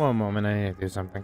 One moment, I need to do something.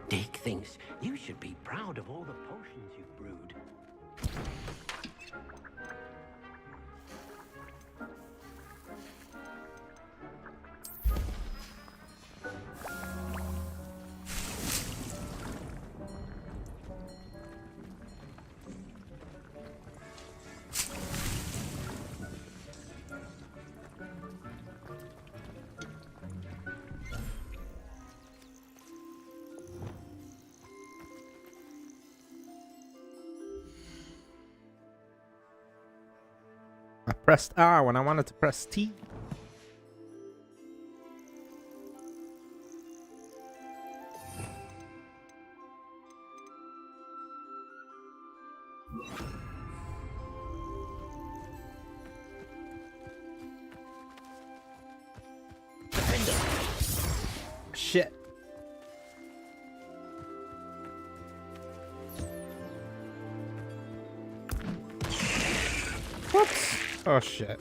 Dick thinks you should be proud of all the potions you've brewed. I pressed R when I wanted to press T. Shit. Whoops. Oh shit.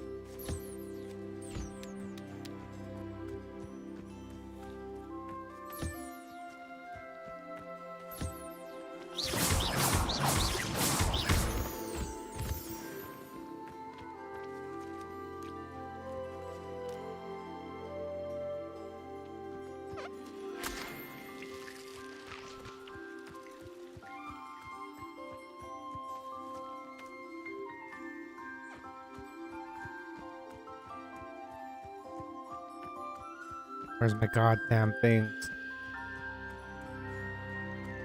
Where's my goddamn things?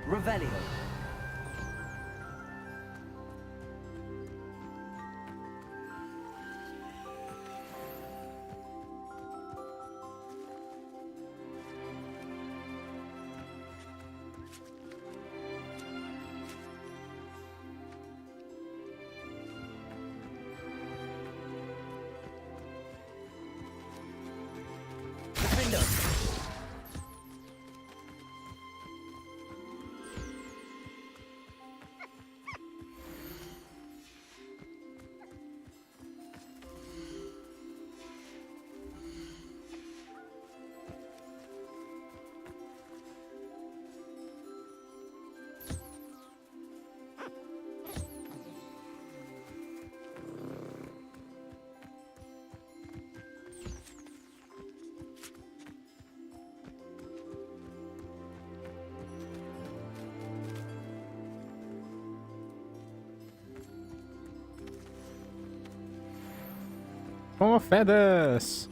Revelio. More feathers.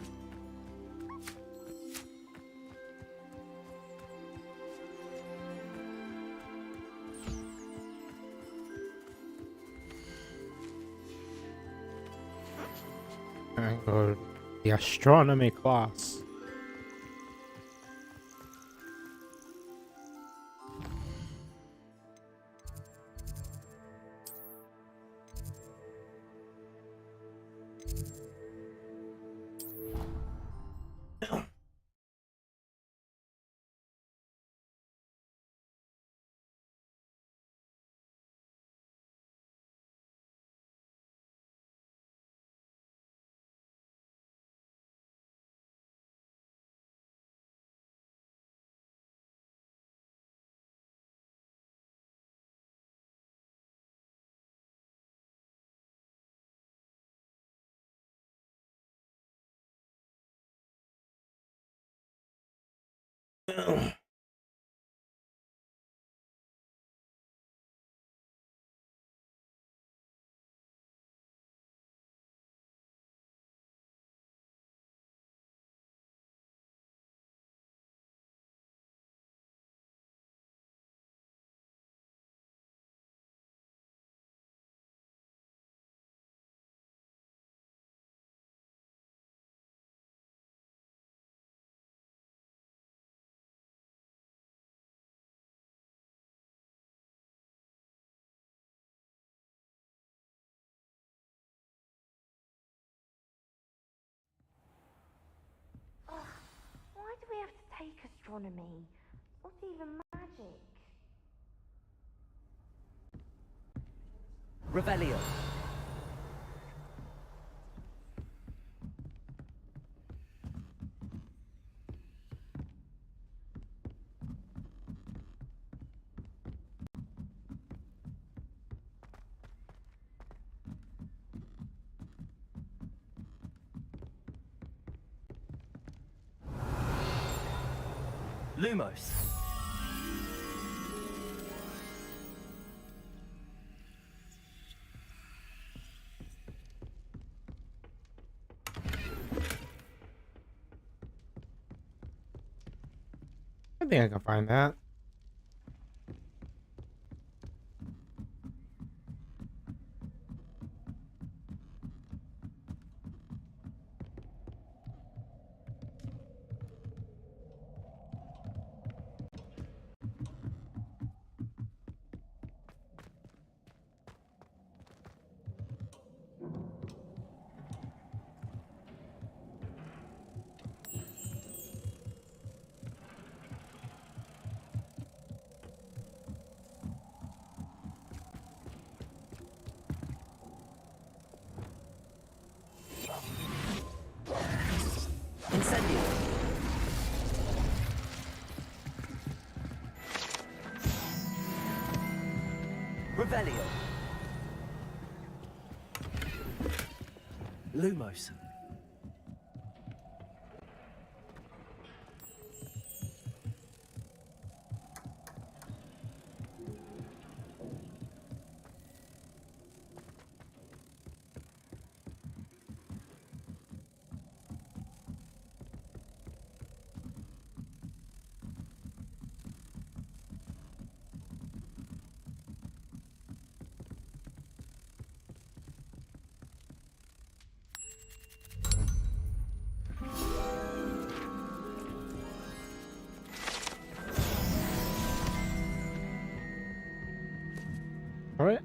I go the astronomy class. Why do we have to take astronomy? What's even magic? Revelio. Lumos. I think I can find that. Incendio. Revelio. Lumos. All right.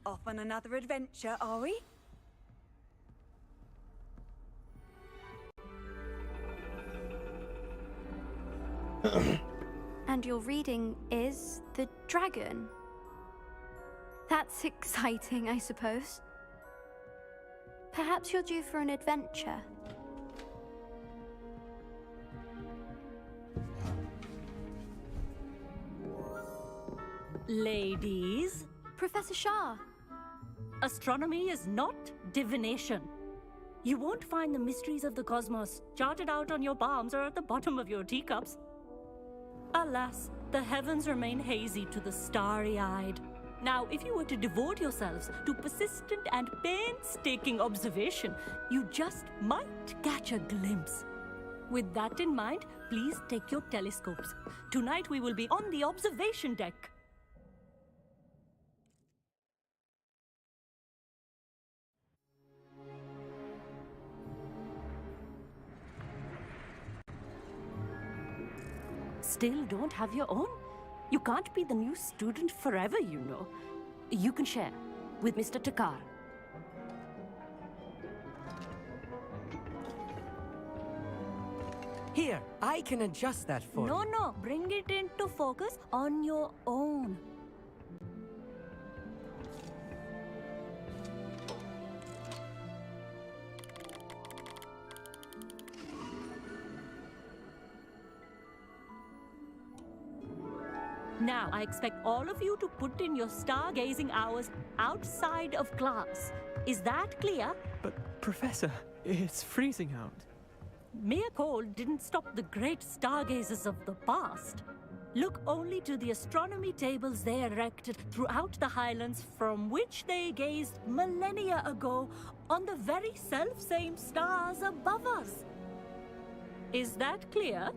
Off on another adventure, are we? And your reading is the dragon. That's exciting, I suppose. Perhaps you're due for an adventure. Ladies, Professor Shah. astronomy is not divination. You won't find the mysteries of the cosmos charted out on your palms or at the bottom of your teacups. Alas, the heavens remain hazy to the starry-eyed. Now, if you were to devote yourselves to persistent and painstaking observation, you just might catch a glimpse. With that in mind, please take your telescopes. Tonight we will be on the observation deck. Still don't have your own? You can't be the new student forever, you know. You can share with Mr. Takar. Here, I can adjust that for you. No, bring it into focus on your own. Now, I expect all of you to put in your stargazing hours outside of class. Is that clear? But, Professor, it's freezing out. Mere cold didn't stop the great stargazers of the past. Look only to the astronomy tables they erected throughout the highlands from which they gazed millennia ago on the very self-same stars above us. Is that clear?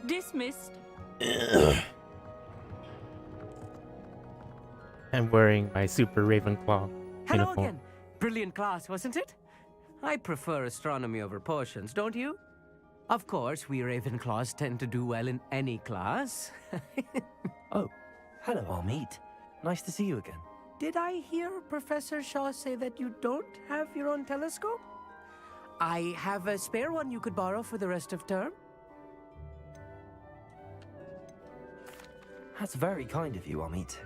Dismissed. I'm wearing my Super Ravenclaw Hello uniform. again. Brilliant class, wasn't it? I prefer astronomy over potions, don't you? Of course, we Ravenclaws tend to do well in any class. Oh, hello, Amit. Nice to see you again. Did I hear Professor Shaw say that you don't have your own telescope? I have a spare one you could borrow for the rest of term. That's very kind of you, Amit.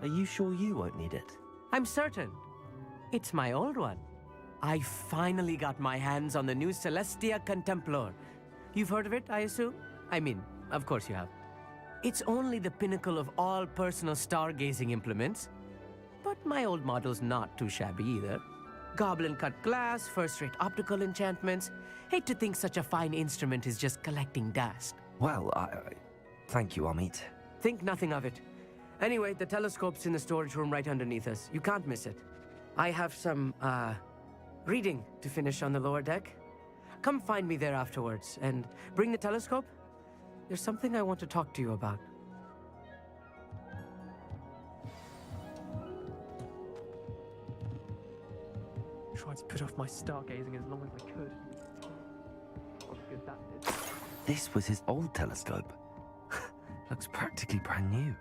Are you sure you won't need it? I'm certain. It's my old one. I finally got my hands on the new Celestia Contemplar. You've heard of it, I assume? I mean, of course you have. It's only the pinnacle of all personal stargazing implements. But my old model's not too shabby either. Goblin-cut glass, first-rate optical enchantments. Hate to think such a fine instrument is just collecting dust. Well, thank you, Amit. Think nothing of it. Anyway, the telescope's in the storage room right underneath us. You can't miss it. I have some, reading to finish on the lower deck. Come find me there afterwards, and bring the telescope. There's something I want to talk to you about. Tried to put off my stargazing as long as I could. What good that did. This was his old telescope. Looks practically brand new.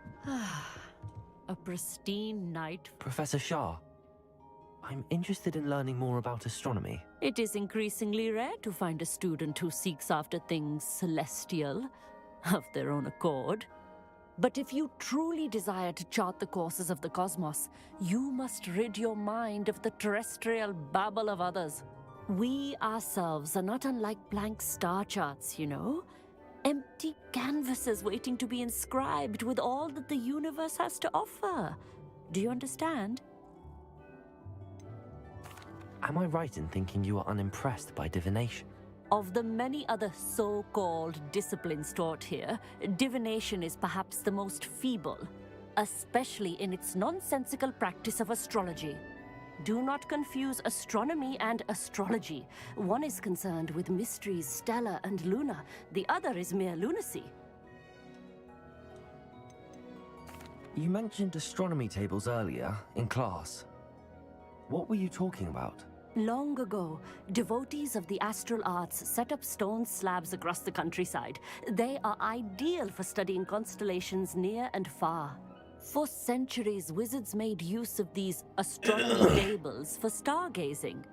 A pristine night. Professor Shah, I'm interested in learning more about astronomy. It is increasingly rare to find a student who seeks after things celestial, of their own accord. But if you truly desire to chart the courses of the cosmos, you must rid your mind of the terrestrial babble of others. We ourselves are not unlike blank star charts, you know? Empty canvases waiting to be inscribed with all that the universe has to offer. Do you understand? Am I right in thinking you are unimpressed by divination? Of the many other so-called disciplines taught here, divination is perhaps the most feeble, especially in its nonsensical practice of astrology. Do not confuse astronomy and astrology. One is concerned with mysteries stellar and lunar, the other is mere lunacy. You mentioned astronomy tables earlier, in class. What were you talking about? Long ago, devotees of the astral arts set up stone slabs across the countryside. They are ideal for studying constellations near and far. For centuries, wizards made use of these astronomy tables for stargazing.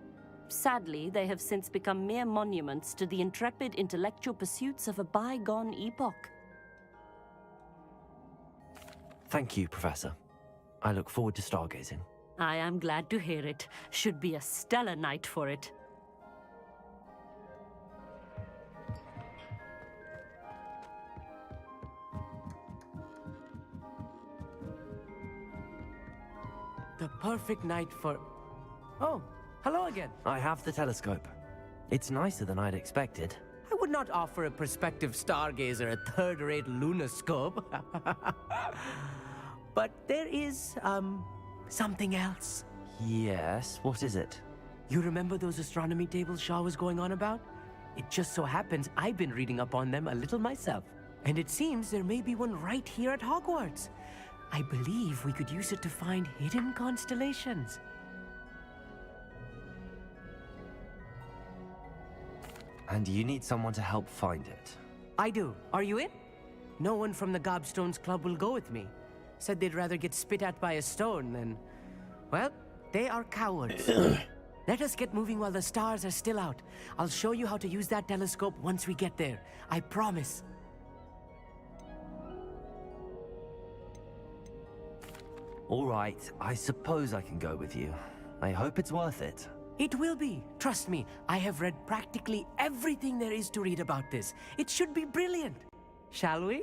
Sadly, they have since become mere monuments to the intrepid intellectual pursuits of a bygone epoch. Thank you, Professor. I look forward to stargazing. I am glad to hear it. Should be a stellar night for it. The perfect night for... Oh, hello again. I have the telescope. It's nicer than I'd expected. I would not offer a prospective stargazer a third-rate lunoscope. But there is, something else. Yes, what is it? You remember those astronomy tables Shaw was going on about? It just so happens I've been reading up on them a little myself. And it seems there may be one right here at Hogwarts. I believe we could use it to find hidden constellations. And you need someone to help find it. I do. Are you in? No one from the Gobstones Club will go with me. Said they'd rather get spit at by a stone than... Well, they are cowards. Let us get moving while the stars are still out. I'll show you how to use that telescope once we get there. I promise. All right, I suppose I can go with you. I hope it's worth it. It will be. Trust me, I have read practically everything there is to read about this. It should be brilliant. Shall we?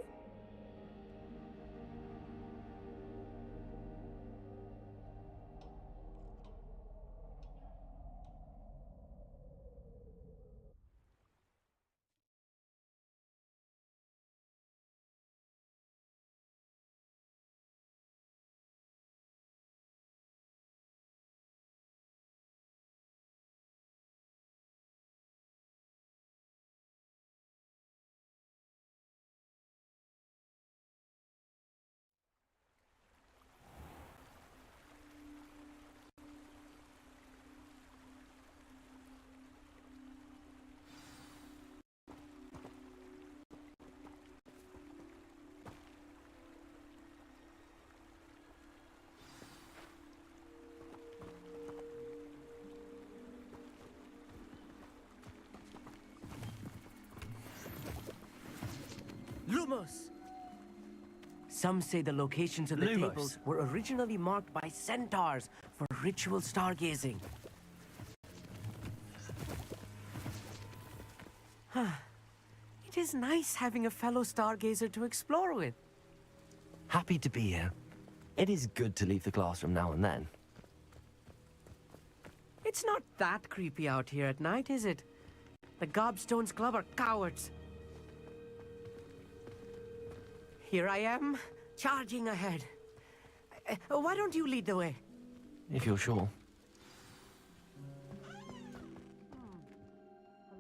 Lumos! Some say the locations of the Lumos. tables were originally marked by centaurs for ritual stargazing. It is nice having a fellow stargazer to explore with. Happy to be here. It is good to leave the classroom now and then. It's not that creepy out here at night, is it? The Gobstones Club are cowards. Here I am, charging ahead. Why don't you lead the way? If you're sure. A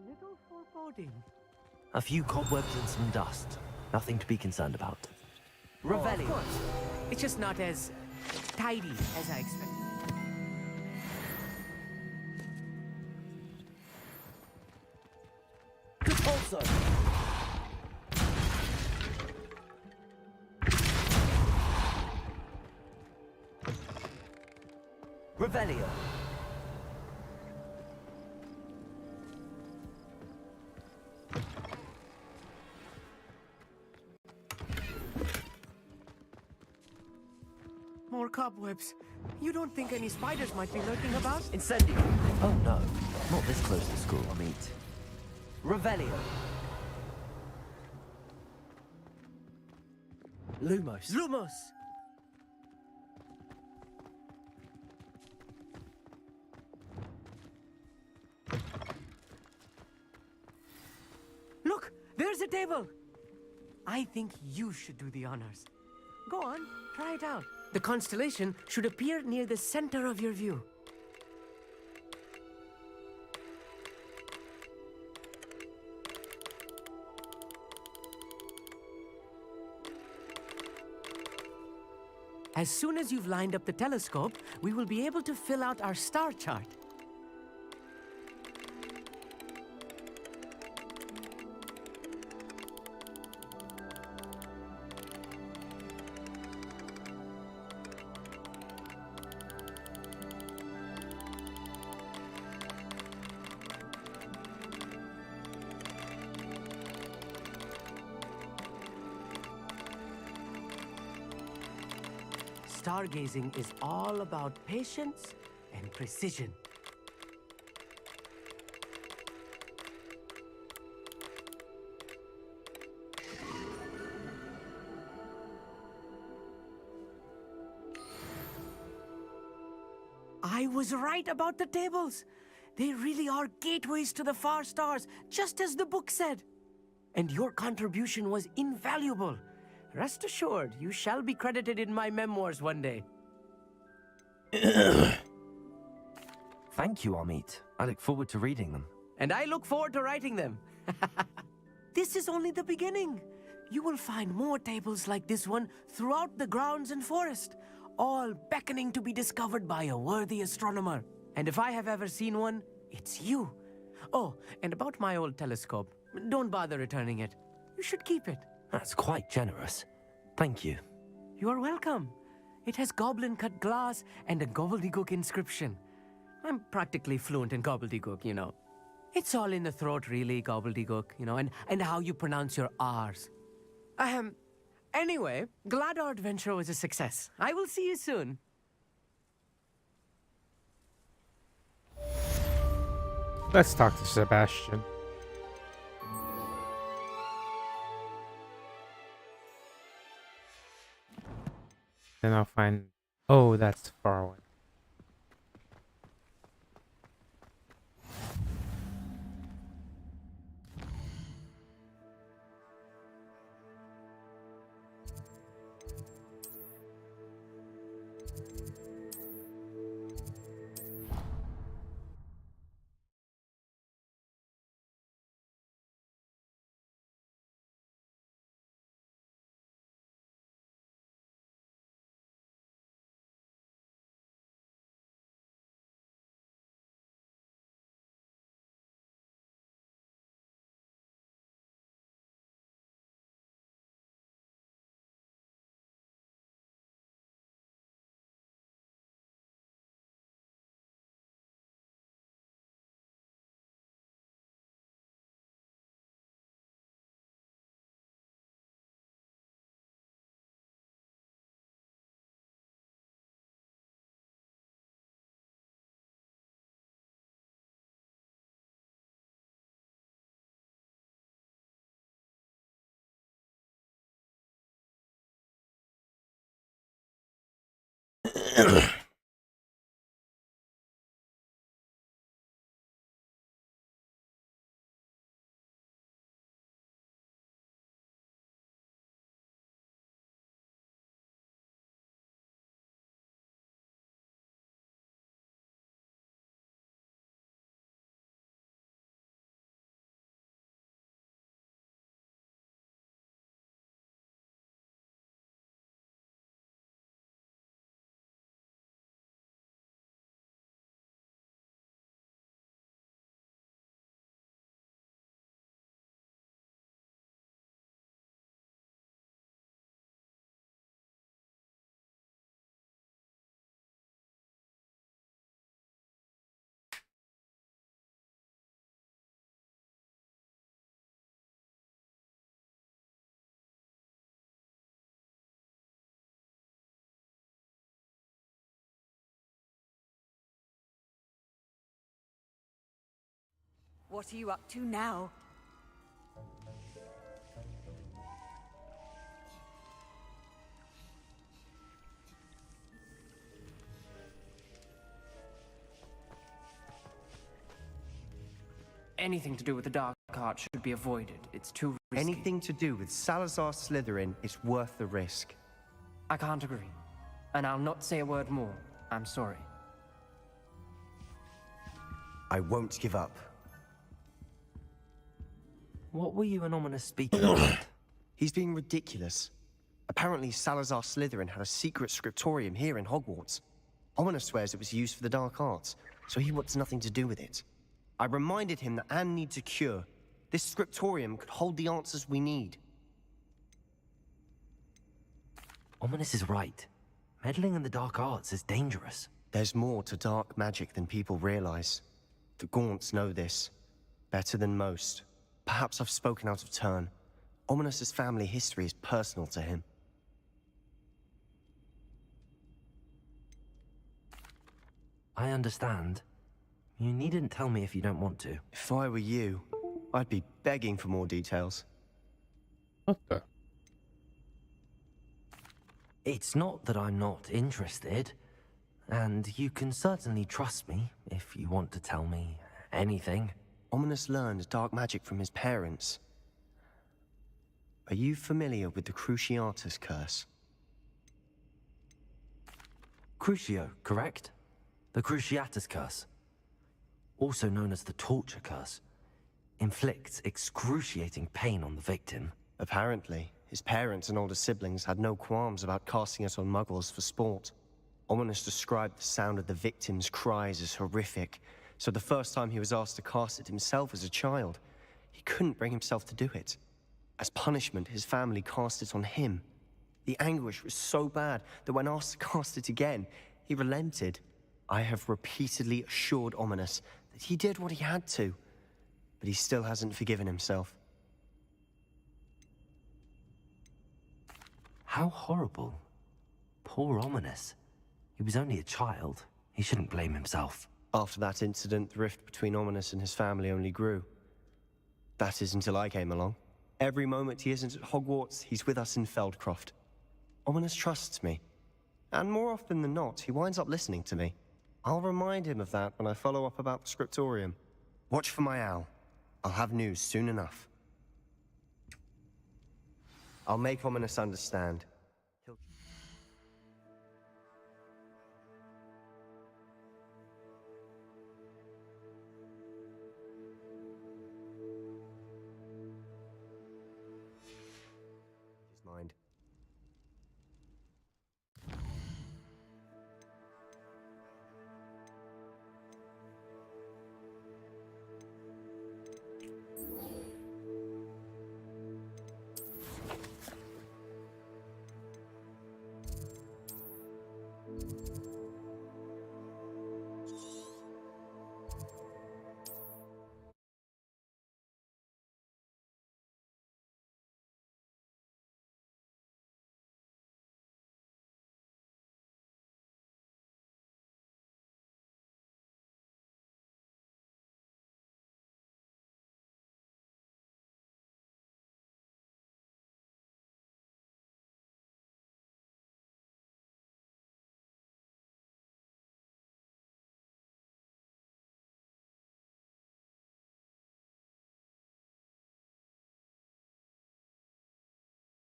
little foreboding. A few cobwebs and some dust. Nothing to be concerned about. Revelio. Of course. It's just not as tidy as I expected. Repulso! Revelio! More cobwebs. You don't think any spiders might be lurking about? Incendio! Oh no, not this close to school, I mean. Revelio! Lumos! Lumos! Look! There's a table! I think you should do the honors. Go on, try it out. The constellation should appear near the center of your view. As soon as you've lined up the telescope, we will be able to fill out our star chart. Stargazing is all about patience and precision. I was right about the tables. They really are gateways to the far stars, just as the book said. And your contribution was invaluable. Rest assured, you shall be credited in my memoirs one day. Thank you, Amit. I look forward to reading them. And I look forward to writing them. This is only the beginning. You will find more tables like this one throughout the grounds and forest, all beckoning to be discovered by a worthy astronomer. And if I have ever seen one, it's you. Oh, and about my old telescope, don't bother returning it. You should keep it. That's quite generous. Thank you. You are welcome. It has goblin-cut glass and a gobbledygook inscription. I'm practically fluent in gobbledygook, you know. It's all in the throat, really, gobbledygook, you know, and how you pronounce your R's. Anyway, glad our adventure was a success. I will see you soon. Let's talk to Sebastian. Then I'll find... Oh, that's far away. What are you up to now? Anything to do with the dark art should be avoided. It's too risky. Anything to do with Salazar Slytherin is worth the risk. I can't agree. And I'll not say a word more. I'm sorry. I won't give up. What were you and Ominous speaking about? He's being ridiculous. Apparently, Salazar Slytherin had a secret scriptorium here in Hogwarts. Ominous swears it was used for the dark arts, so he wants nothing to do with it. I reminded him that Anne needs a cure. This scriptorium could hold the answers we need. Ominous is right. Meddling in the dark arts is dangerous. There's more to dark magic than people realize. The Gaunts know this better than most. Perhaps I've spoken out of turn. Ominous's family history is personal to him. I understand. You needn't tell me if you don't want to. If I were you, I'd be begging for more details. What the? It's not that I'm not interested. And you can certainly trust me if you want to tell me anything. Ominous learned dark magic from his parents. Are you familiar with the Cruciatus curse? Crucio, correct? The Cruciatus curse, also known as the torture curse, inflicts excruciating pain on the victim. Apparently, his parents and older siblings had no qualms about casting it on muggles for sport. Ominous described the sound of the victim's cries as horrific, so the first time he was asked to cast it himself as a child, he couldn't bring himself to do it. As punishment, his family cast it on him. The anguish was so bad that when asked to cast it again, he relented. I have repeatedly assured Ominous that he did what he had to, but he still hasn't forgiven himself. How horrible. Poor Ominous. He was only a child. He shouldn't blame himself. After that incident, the rift between Ominous and his family only grew. That is until I came along. Every moment he isn't at Hogwarts, he's with us in Feldcroft. Ominous trusts me. And more often than not, he winds up listening to me. I'll remind him of that when I follow up about the scriptorium. Watch for my owl. I'll have news soon enough. I'll make Ominous understand. His mind.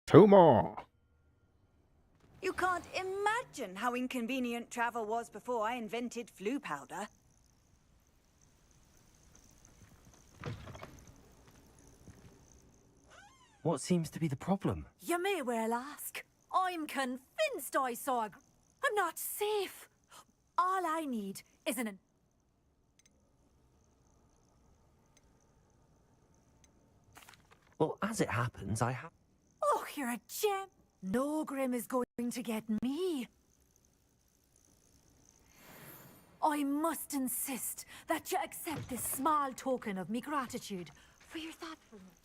2 more. You can't imagine how inconvenient travel was before I invented flu powder. What seems to be the problem? You may well ask. I'm convinced I saw I'm not safe. All I need is an... Well, as it happens, I have... Oh, you're a gem. No Grim is going to get me. I must insist that you accept this small token of me gratitude for your thoughtfulness.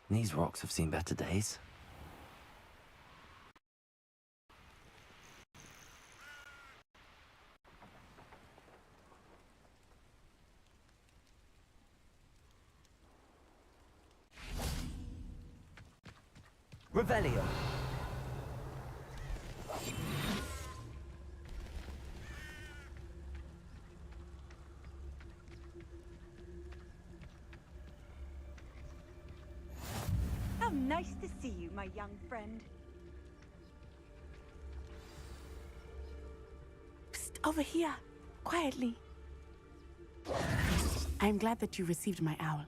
These rocks have seen better days. Revelio. How nice to see you, my young friend. Psst, over here. Quietly. I'm glad that you received my owl.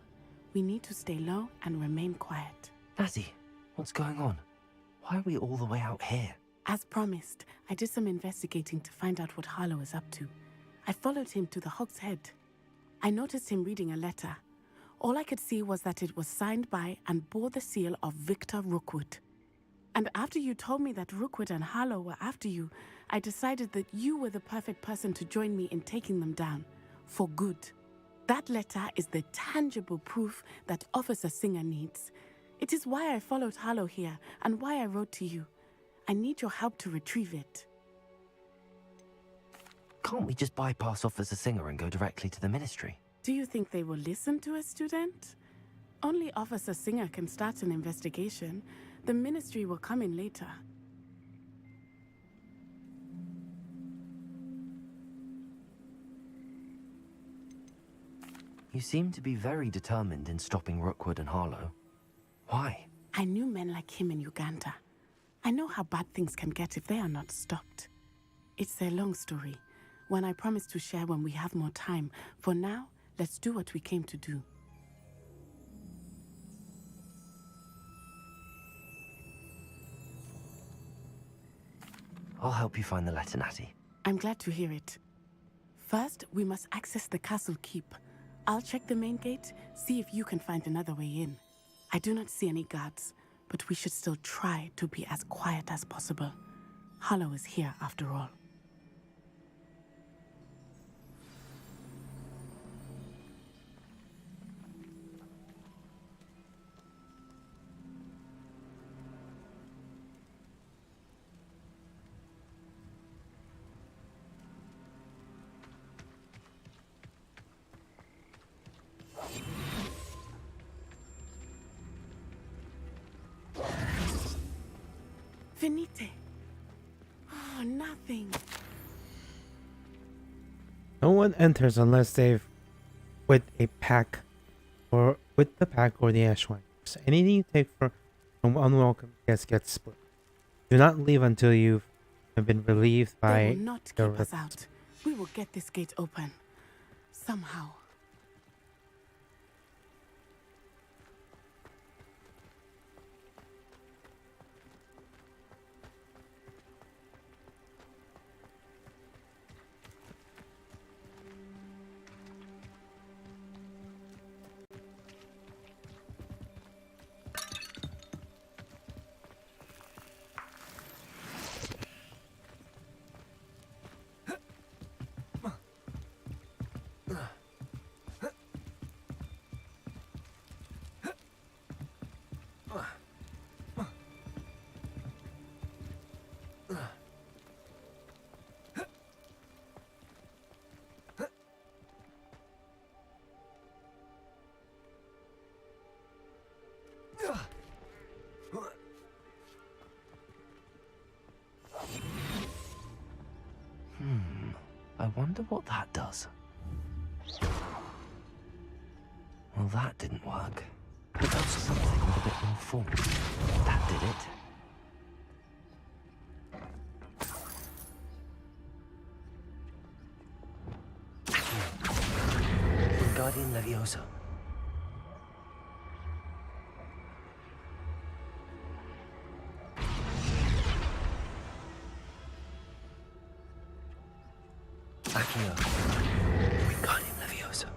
We need to stay low and remain quiet. Natty, what's going on? Why are we all the way out here? As promised, I did some investigating to find out what Harlow is up to. I followed him to the Hog's Head. I noticed him reading a letter. All I could see was that it was signed by and bore the seal of Victor Rookwood. And after you told me that Rookwood and Harlow were after you, I decided that you were the perfect person to join me in taking them down. For good. That letter is the tangible proof that Officer Singer needs. It is why I followed Harlow here and why I wrote to you. I need your help to retrieve it. Can't we just bypass Officer Singer and go directly to the Ministry? Do you think they will listen to a student? Only Officer Singer can start an investigation. The Ministry will come in later. You seem to be very determined in stopping Rookwood and Harlow. Why? I knew men like him in Uganda. I know how bad things can get if they are not stopped. It's a long story, one I promise to share when we have more time. For now, let's do what we came to do. I'll help you find the letter, Natty. I'm glad to hear it. First, we must access the castle keep. I'll check the main gate, see if you can find another way in. I do not see any guards, but we should still try to be as quiet as possible. Harlow is here after all. Venite. Oh, nothing. No one enters unless they've with a pack or with the pack or the ashwangers. Anything you take from unwelcome guests gets split. Do not leave until you have been relieved by They will not keep us out. We will get this gate open. Somehow. I wonder what that does. Well, that didn't work. But that's something with a bit more force. That did it. Wingardium Leviosa. Accio. Wingardium Leviosa.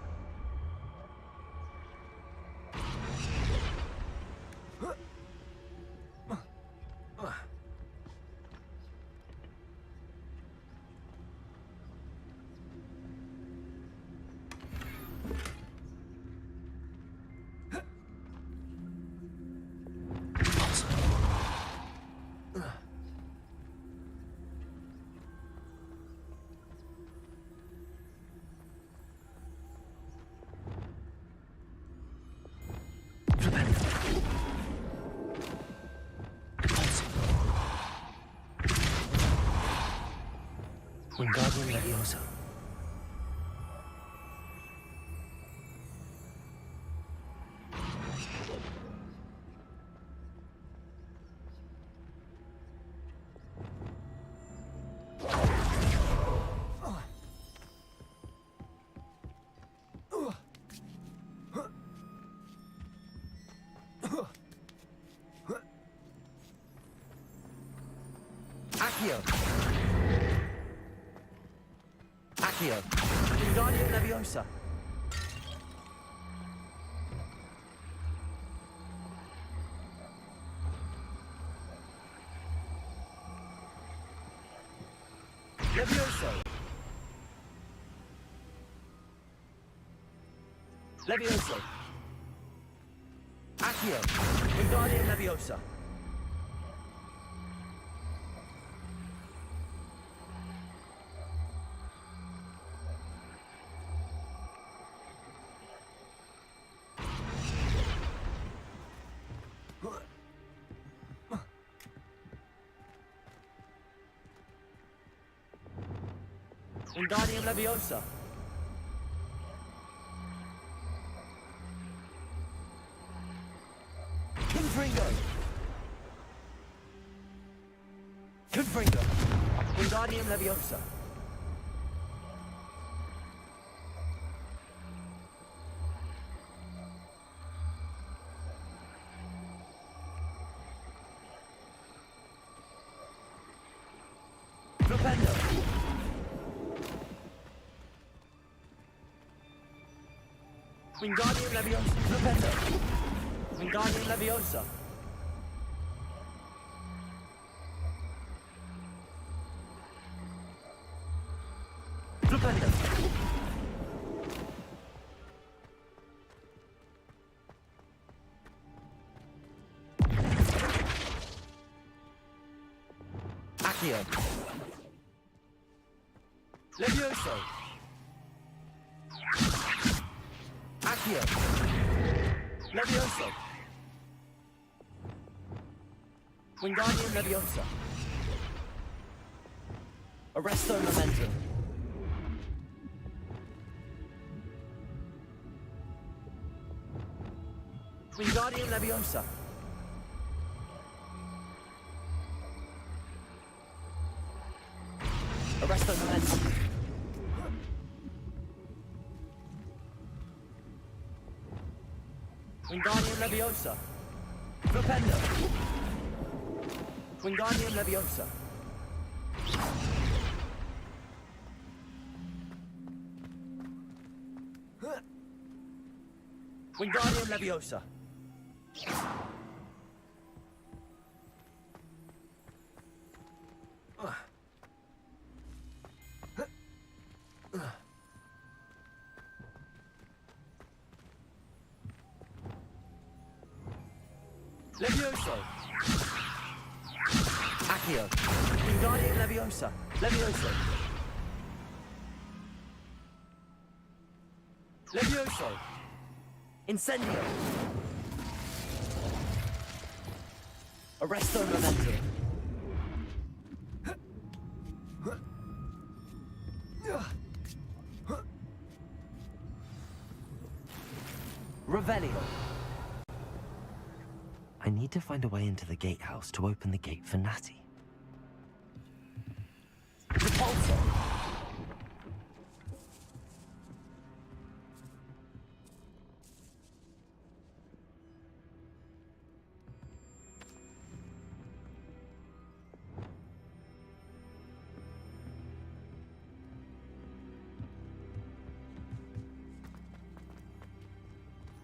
Wingardium Leviosa. Accio. Accio. Wingardium Leviosa. Levioso. Levioso. Accio. Wingardium Leviosa. Wingardium Leviosa. Confringo. Confringo. Wingardium Leviosa. Flipendo. Wingardium Leviosa. Flipendo. Wingardium Leviosa. Flipendo. Accio. Levioso. Accio. Levioso. Wingardium Leviosa. Arresto Momentum. Wingardium Leviosa. Arresto Momentum. Wingardium Leviosa. Flipendo. Wingardium Leviosa. Wingardium Leviosa. Levioso. Accio. Wingardium Leviosa. Levioso. Levioso. Incendio. Arresto Momentum. Revelio. I need to find a way into the gatehouse to open the gate for Natty. Repulsor.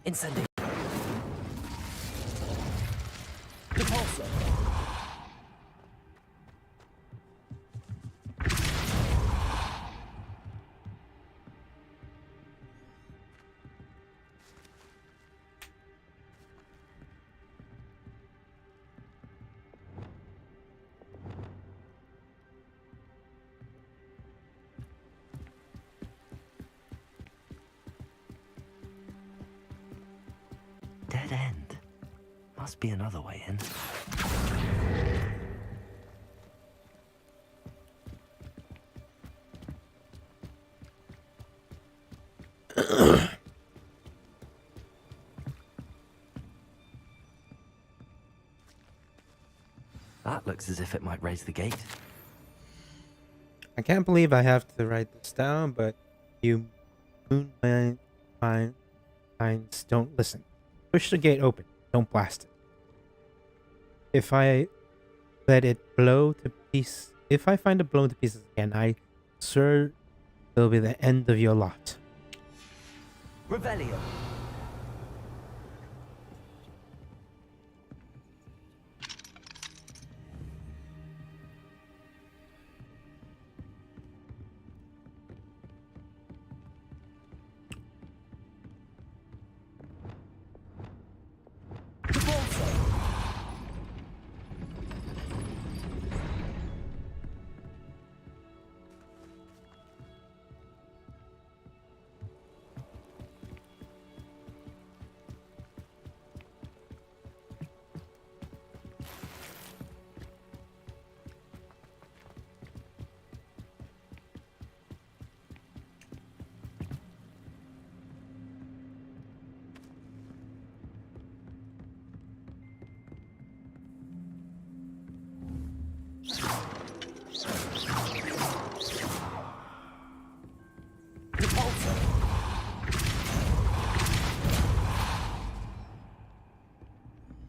Incendio. Repulsor. Dead end. Must be another way in. That looks as if it might raise the gate. I can't believe I have to write this down, but you moonlight minds don't listen. Push the gate open. Don't blast it. If I let it blow to pieces, if I find it blown to pieces again, I swear it'll be the end of your lot. Revelio.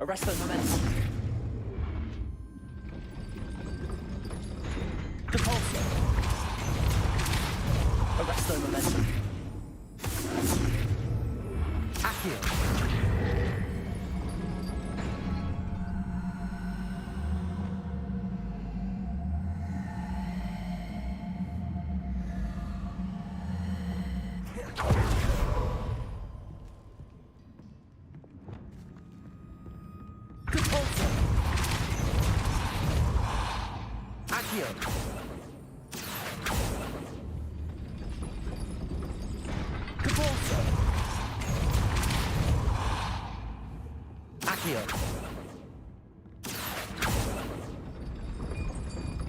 Arrest the momentum. Repulsor. Arrest the momentum. Accio.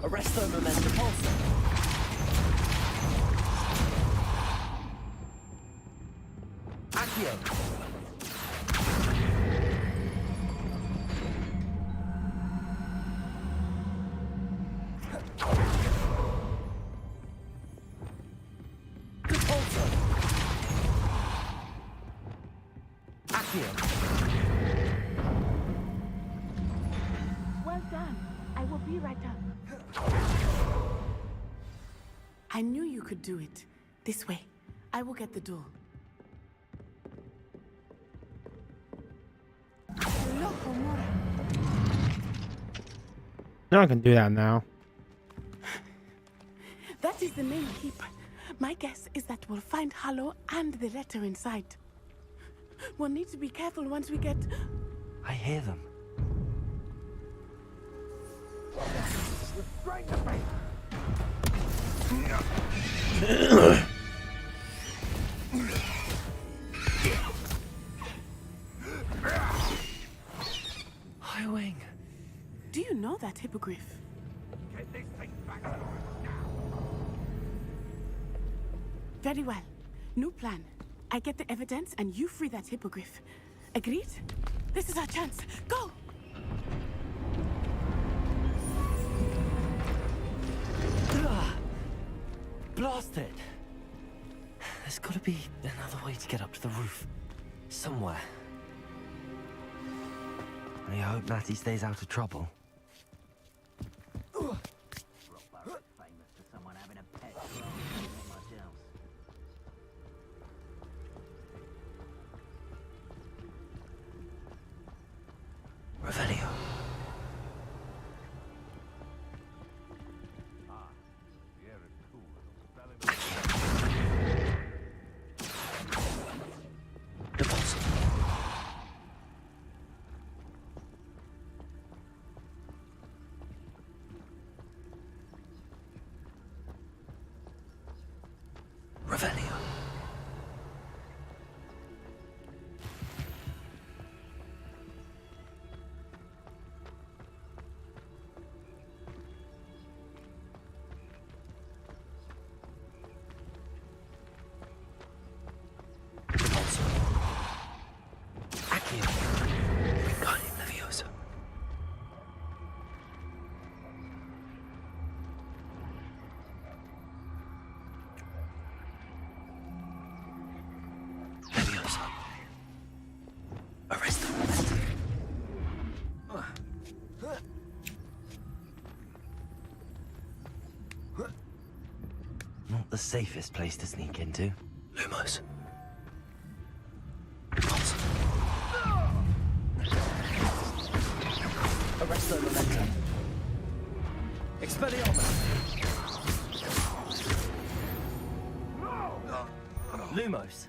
Arrest the momentum pulsar. Accio. Repulsor. Accio. Well done. I will be right up. I knew you could do it. This way. I will get the door. No, I can do that now. That is the main keep. My guess is that we'll find Harlow and the letter inside. We'll need to be careful once we get... I hear them. Highwing. Do you know that hippogriff? Get this thing back to Very well. New plan. I get the evidence and you free that hippogriff. Agreed? This is our chance. Go! Blasted! There's gotta be another way to get up to the roof. Somewhere. I hope Natty stays out of trouble. Revelio. Revelio. Not the safest place to sneak into. Lumos. Arresto Memento. Expelliarmus. Lumos.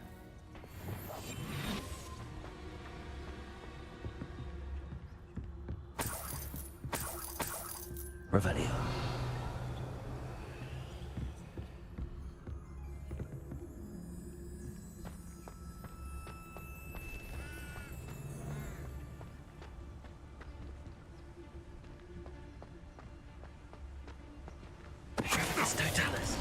Revelio. It's Totalis.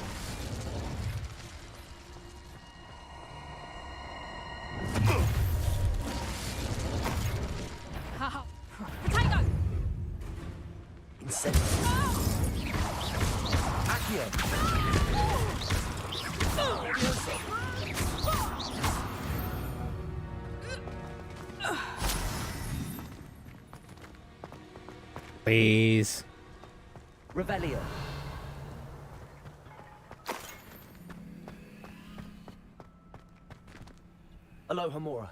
Potato! Incendiary. Accio. Please. Revelio. Alohomora.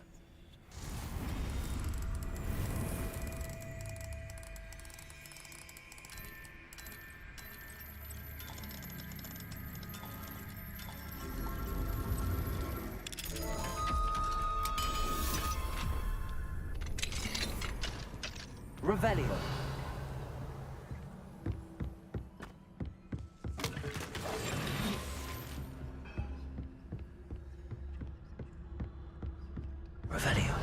Revelio. Revelio.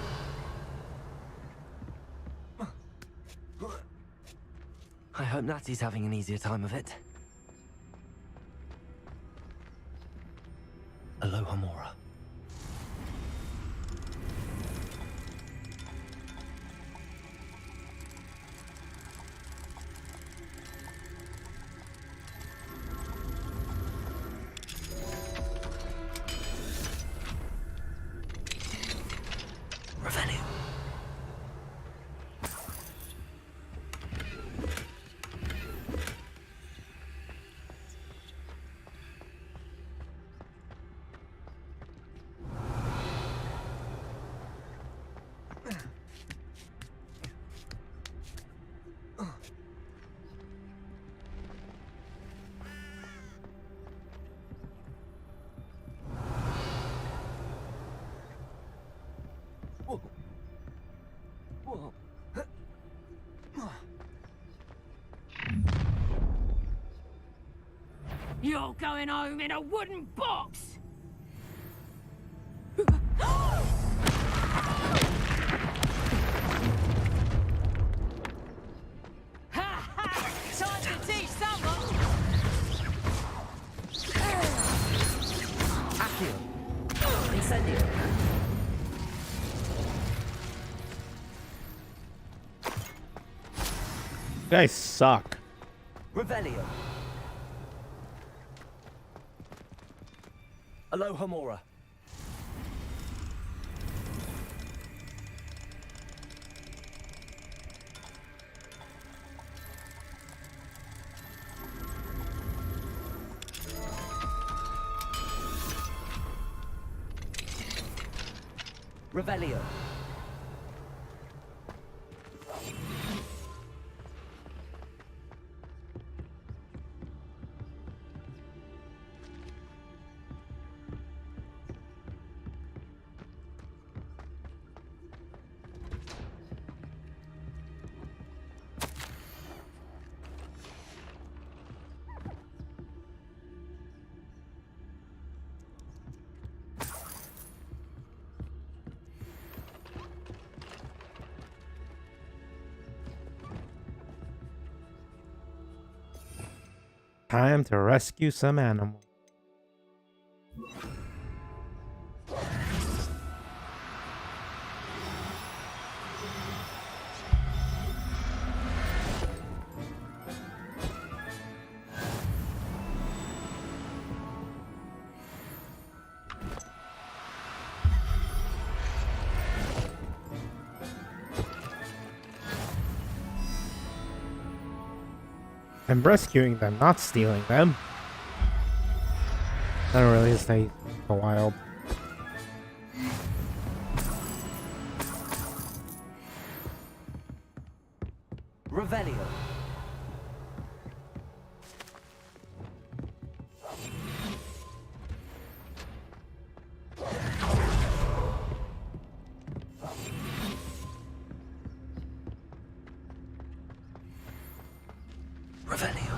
I hope Natty's having an easier time of it. Alohomora. Revelio. You're going home in a wooden box! Time to teach someone! Accio. Incendio. You guys suck. Revelio. Alohomora. Revelio. Time to rescue some animals. I'm rescuing them, not stealing them. I don't really stay a while. Revelio. Revelio.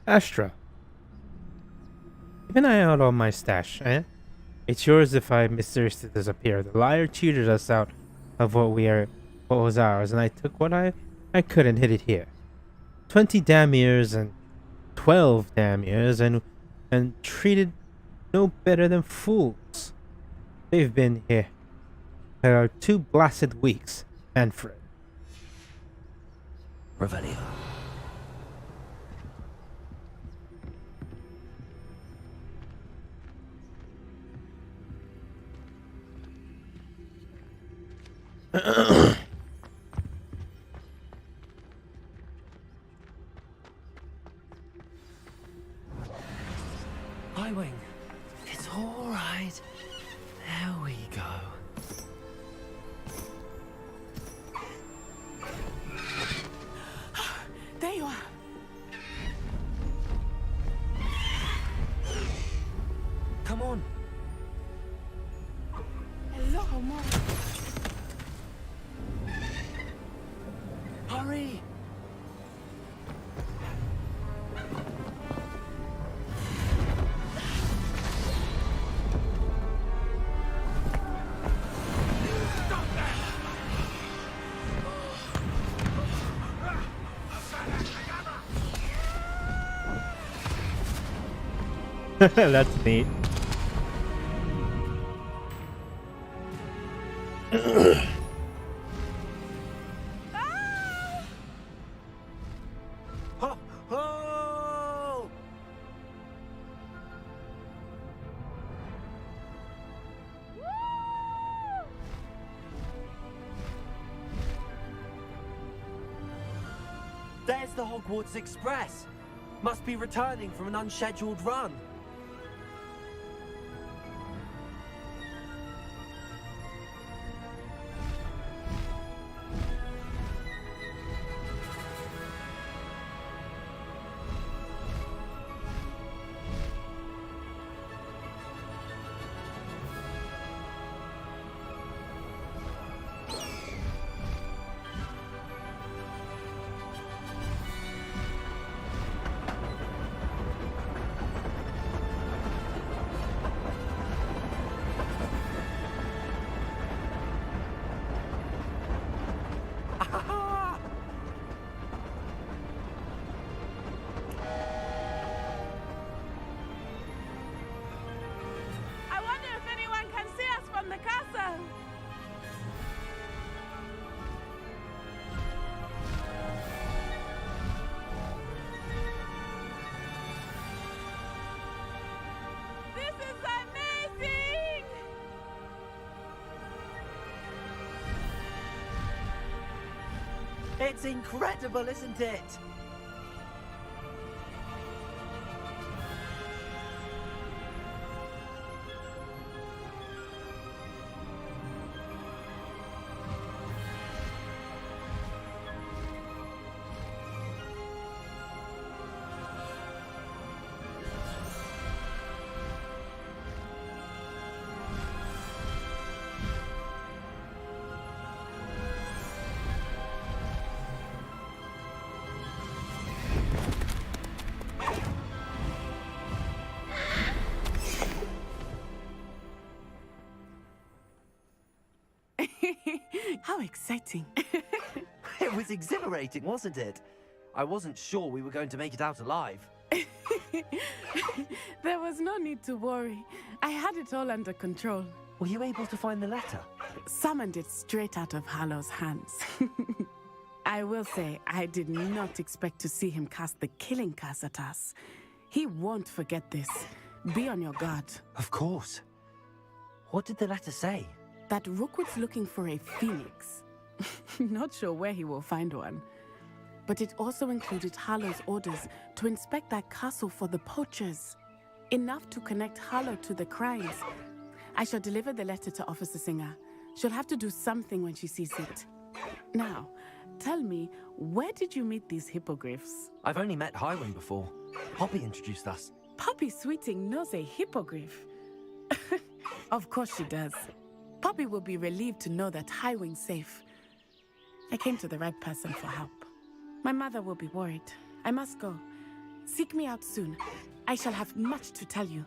Astra. Keep an eye out on my stash, eh? It's yours if I mysteriously disappear. The liar cheated us out of what was ours, and I took what I could and hid it here. 20 damn years and 12 damn years and treated no better than fools. They've been here. There are 2 blasted weeks, Manfred. Revelio. Highwing. It's all right. There we go. There you are. Come on. Hello, Mom. Hurry. That's neat. Ho, ho! There's the Hogwarts Express. Must be returning from an unscheduled run. It's incredible, isn't it? How exciting. It was exhilarating, wasn't it? I wasn't sure we were going to make it out alive. There was no need to worry. I had it all under control. Were you able to find the letter? Summoned it straight out of Harlow's hands. I will say, I did not expect to see him cast the killing curse at us. He won't forget this. Be on your guard. Of course. What did the letter say? That Rookwood's looking for a phoenix. Not sure where he will find one. But it also included Harlow's orders to inspect that castle for the poachers. Enough to connect Harlow to the crimes. I shall deliver the letter to Officer Singer. She'll have to do something when she sees it. Now, tell me, where did you meet these hippogriffs? I've only met Highwing before. Poppy introduced us. Poppy Sweeting knows a hippogriff. Of course she does. Poppy will be relieved to know that Highwing's safe. I came to the right person for help. My mother will be worried. I must go. Seek me out soon. I shall have much to tell you.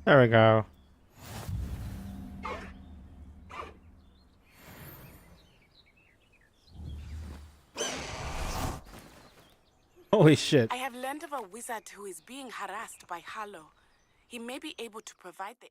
There we go. Holy shit. I have learned of a wizard who is being harassed by Harlow. He may be able to provide the...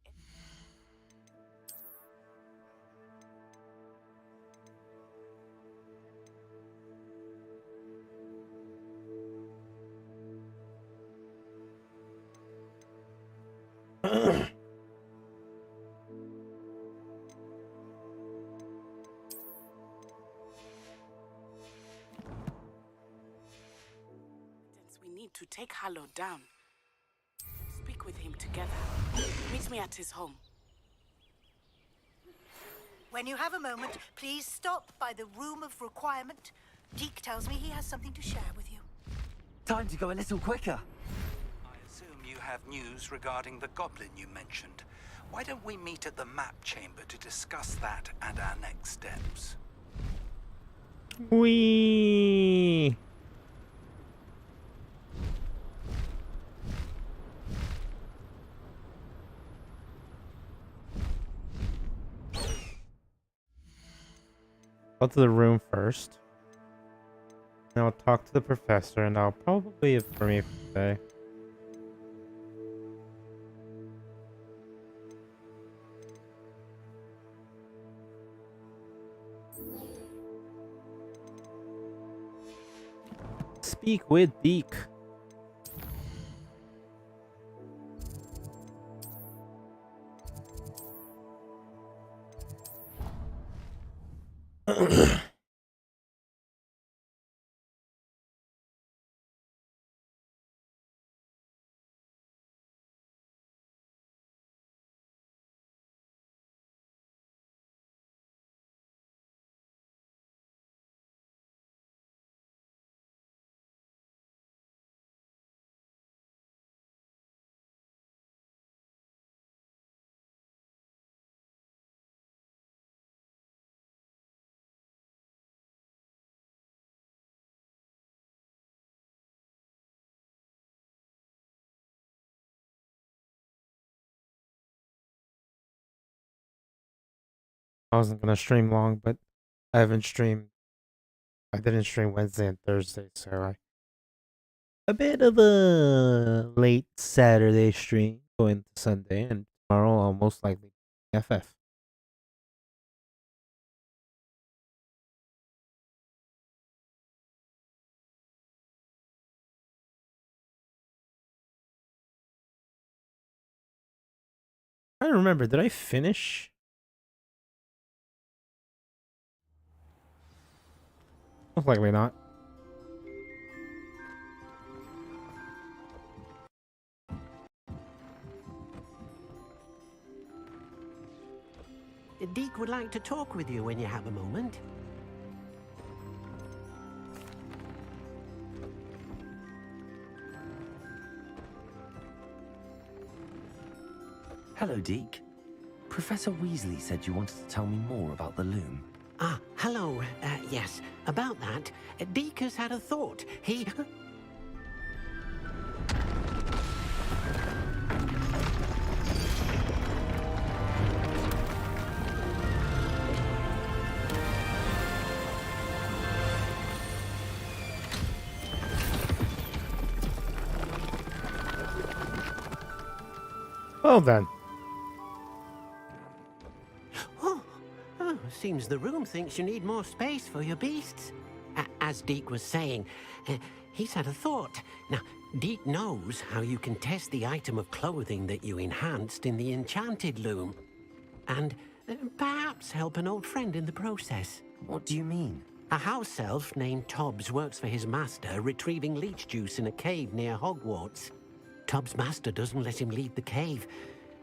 we need to take Harlow down. Speak with him together. Meet me at his home. When you have a moment, please stop by the room of requirement. Deke tells me he has something to share with you. Time to go a little quicker. I assume you have news regarding the goblin you mentioned. Why don't we meet at the map chamber to discuss that and our next steps? Wee. Go to the room first. Then I'll talk to the professor, and I'll probably leave for me for today. Speak with Deke. I wasn't gonna stream long, but I haven't streamed. I didn't stream Wednesday and Thursday, so I a bit of a late Saturday stream going to Sunday, and tomorrow I'll most likely FF. I don't remember. Did I finish? Most likely not. Deke would like to talk with you when you have a moment. Hello, Deke. Professor Weasley said you wanted to tell me more about the loom. Ah, hello. Yes, about that. Deke has had a thought. He... Well then. Seems the room thinks you need more space for your beasts. As Deke was saying, he's had a thought. Now, Deke knows how you can test the item of clothing that you enhanced in the enchanted loom. And perhaps help an old friend in the process. What do you mean? A house elf named Tobbs works for his master retrieving leech juice in a cave near Hogwarts. Tobbs' master doesn't let him leave the cave,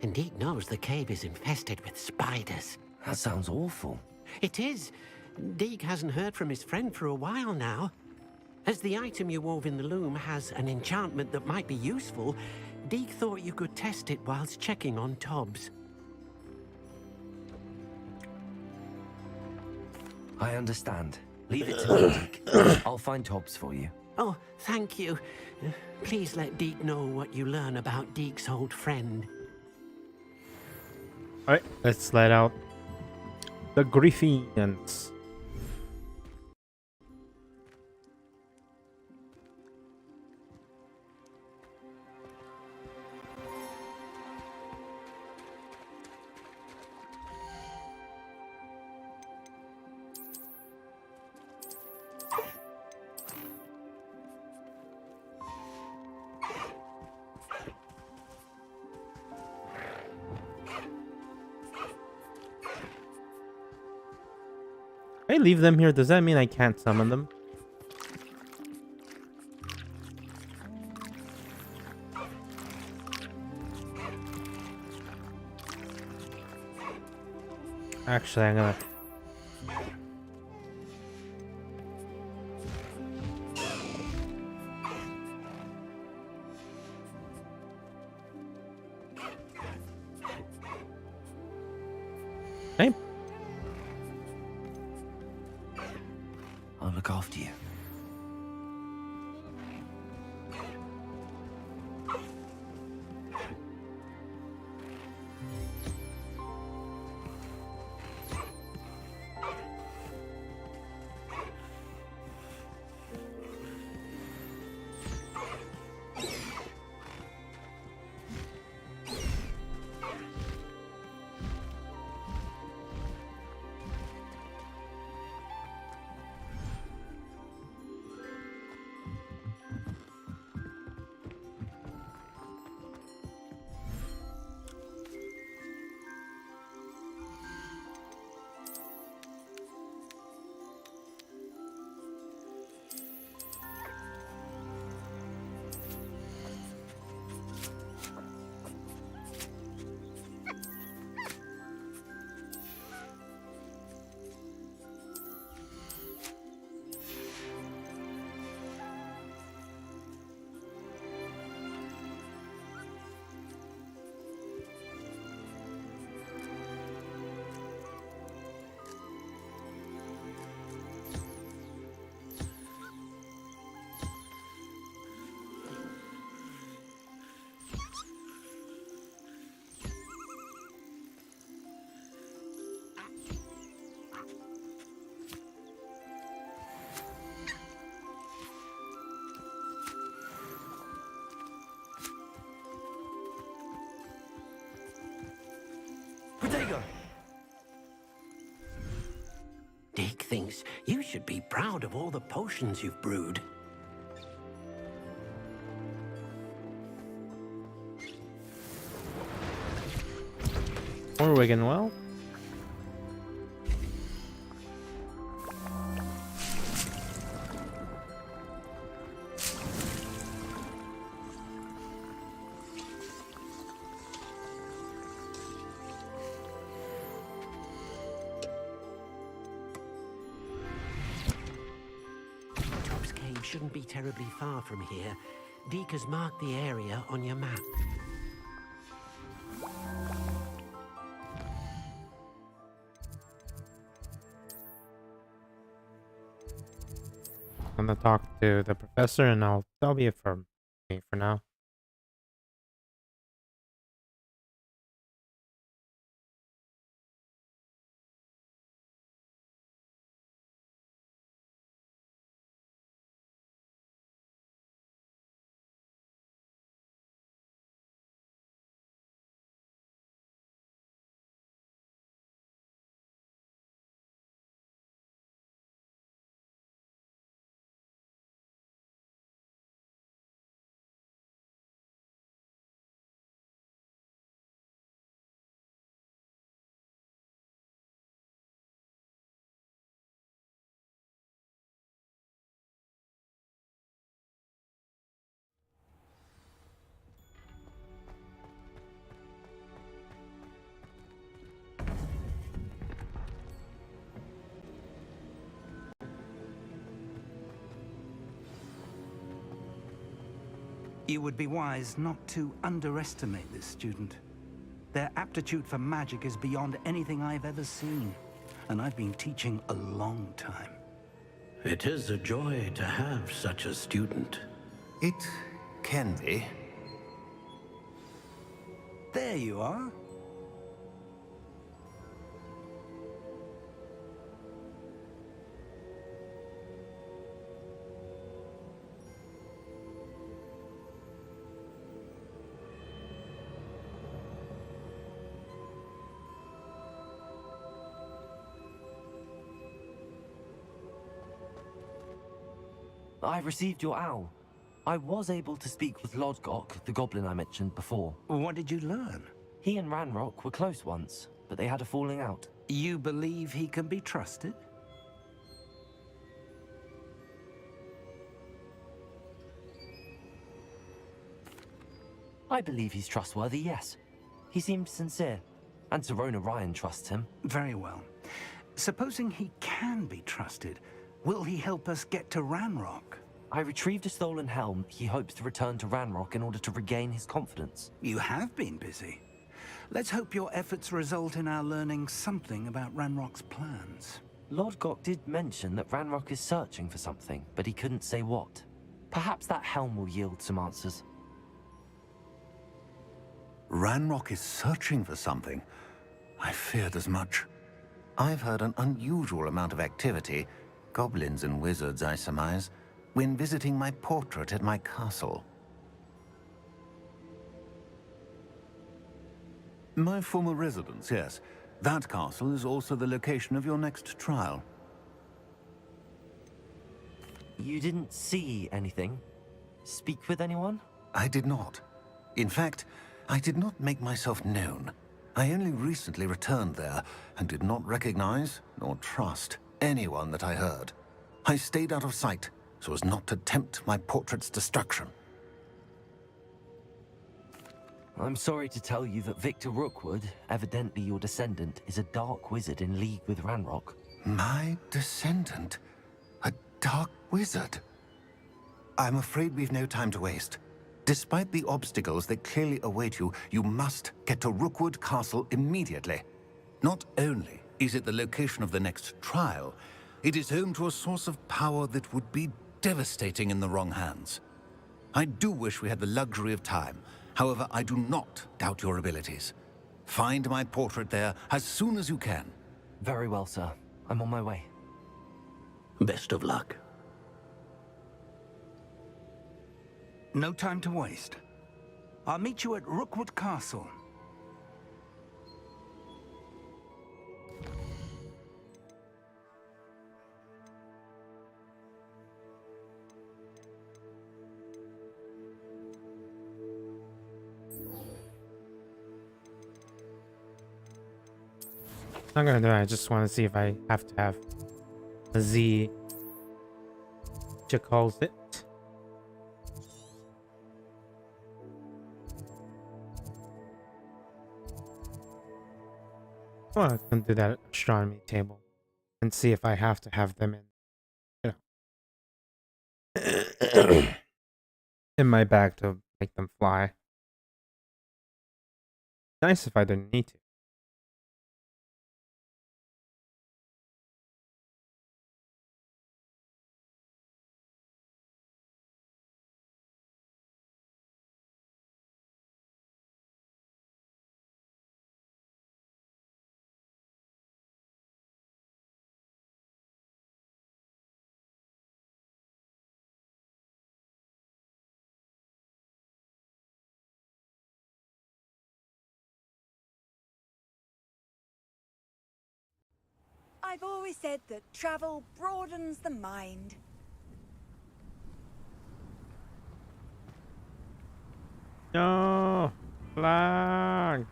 and Deke knows the cave is infested with spiders. That sounds awful. It is. Deke hasn't heard from his friend for a while now. As the item you wove in the loom has an enchantment that might be useful, Deke thought you could test it whilst checking on Tobbs. I understand. Leave it to me, Deke. I'll find Tobbs for you. Oh, thank you. Please let Deke know what you learn about Deke's old friend. Alright, let's let out the Griffins. If I leave them here, does that mean I can't summon them? Actually, I'm gonna... Hey. I'll look after you. Deek thinks you should be proud of all the potions you've brewed. Or Wigan well. Job's Cave shouldn't be terribly far from here. Deek has marked the area on your map. I'm gonna talk to the professor, and that'll be it for me for now. You would be wise not to underestimate this student. Their aptitude for magic is beyond anything I've ever seen, and I've been teaching a long time. It is a joy to have such a student. It can be. There you are. I received your owl. I was able to speak with Lodgok, the goblin I mentioned before. What did you learn? He and Ranrock were close once, but they had a falling out. You believe he can be trusted? I believe he's trustworthy, yes. He seemed sincere, and Serona Ryan trusts him. Very well. Supposing he can be trusted, will he help us get to Ranrock? I retrieved a stolen helm. He hopes to return to Ranrock in order to regain his confidence. You have been busy. Let's hope your efforts result in our learning something about Ranrock's plans. Lodgok did mention that Ranrock is searching for something, but he couldn't say what. Perhaps that helm will yield some answers. Ranrock is searching for something. I feared as much. I've heard an unusual amount of activity, goblins and wizards, I surmise, when visiting my portrait at my castle. My former residence, yes. That castle is also the location of your next trial. You didn't see anything? Speak with anyone? I did not. In fact, I did not make myself known. I only recently returned there and did not recognize nor trust anyone that I heard. I stayed out of sight so as not to tempt my portrait's destruction. I'm sorry to tell you that Victor Rookwood, evidently your descendant, is a dark wizard in league with Ranrock. My descendant? A dark wizard? I'm afraid we've no time to waste. Despite the obstacles that clearly await you, you must get to Rookwood Castle immediately. Not only is it the location of the next trial, it is home to a source of power that would be devastating in the wrong hands. I do wish we had the luxury of time. However, I do not doubt your abilities. Find my portrait there as soon as you can. Very well, sir. I'm on my way. Best of luck. No time to waste. I'll meet you at Rookwood Castle. I'm not gonna do it. I just want to see if I have to have a Z. She calls it. Well, I can do that astronomy table and see if I have to have them in my bag to make them fly. Nice if I didn't need to. I've always said that travel broadens the mind. No, flag.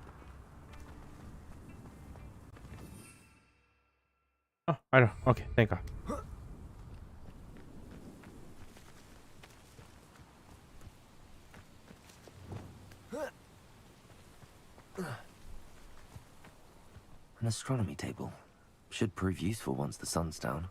Oh, I don't. Okay, thank God. An astronomy table. Should prove useful once the sun's down.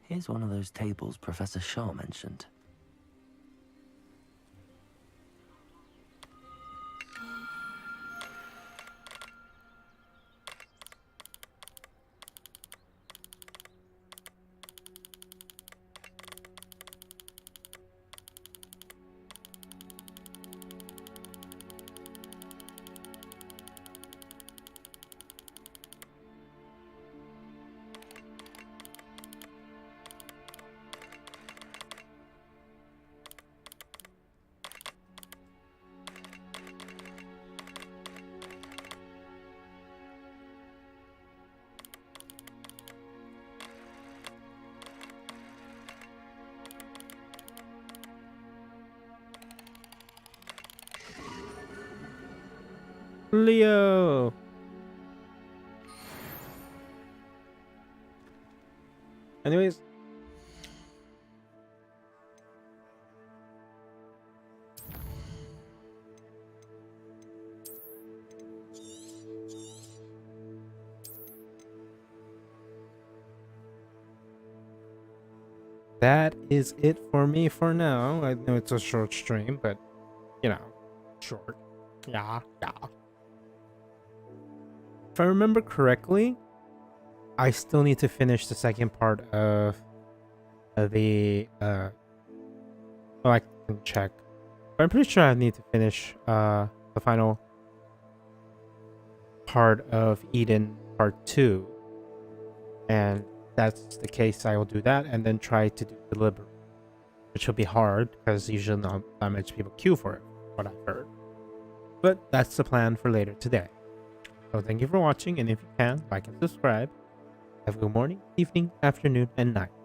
Here's one of those tables Professor Shaw mentioned. Leo. Anyways. That is it for me for now. I know it's a short stream, but you know, short. Yeah. If I remember correctly, I still need to finish the second part of the well, I can check. But I'm pretty sure I need to finish the final part of Eden Part 2. And if that's the case, I will do that and then try to do Deliberate, which will be hard because usually not that much people queue for it, what I've heard. But that's the plan for later today. So thank you for watching, and if you can, like and subscribe. Have a good morning, evening, afternoon, and night.